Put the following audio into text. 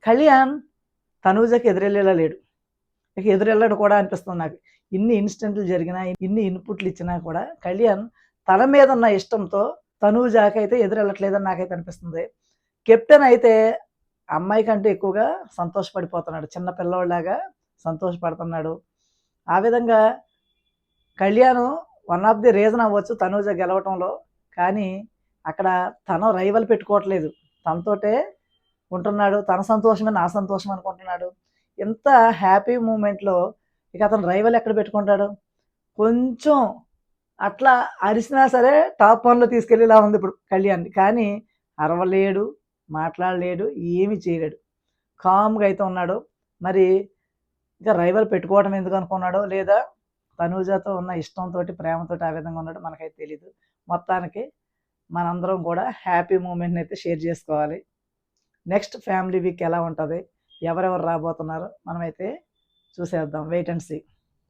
కళ్యాణ్ తనూజకి ఎదురెళ్ళేలా లేడు. ఇక ఎదురెళ్ళడు కూడా అనిపిస్తుంది నాకు. ఇన్ని ఇన్సిడెంట్లు జరిగినా, ఇన్ని ఇన్పుట్లు ఇచ్చినా కూడా కళ్యాణ్ తన మీద ఉన్న ఇష్టంతో తనూజకైతే ఎదురెళ్ళట్లేదని నాకైతే అనిపిస్తుంది. కెప్టెన్ అయితే అమ్మాయి కంటే ఎక్కువగా సంతోషపడిపోతున్నాడు. చిన్న పిల్లోడిలాగా సంతోషపడుతున్నాడు. ఆ విధంగా Kalyan one of the reason అవ్వచ్చు తనూజ గెలవటంలో. కానీ అక్కడ తను రైవల్ పెట్టుకోవట్లేదు. తనతోటే ఉంటున్నాడు. తన సంతోషమే నా సంతోషం అనుకుంటున్నాడు. ఇంత హ్యాపీ మూమెంట్‌లో ఇక అతను రైవల్ ఎక్కడ పెట్టుకుంటాడు? కొంచెం అట్లా అరిసినా సరే టాప్ 1లో తీసుకెళ్ళేలా ఉంది ఇప్పుడు కళ్యాణ్‌ని. కానీ అరవలేడు, మాట్లాడలేడు, ఏమి చేయలేడు. కామ్‌గా అయితే ఉన్నాడు. మరి ఇక రైవల్ పెట్టుకోవడం ఎందుకు అనుకున్నాడో, లేదా తనూజతో ఉన్న ఇష్టంతోటి, ప్రేమతోటి ఆ విధంగా ఉన్నాడో మనకైతే తెలీదు. మొత్తానికి మనందరం కూడా హ్యాపీ మూమెంట్‌ని అయితే షేర్ చేసుకోవాలి. నెక్స్ట్ ఫ్యామిలీ వీక్ ఎలా ఉంటది? ఎవరెవరు రాబోతున్నారో మనమైతే చూసేద్దాం. Wait and see.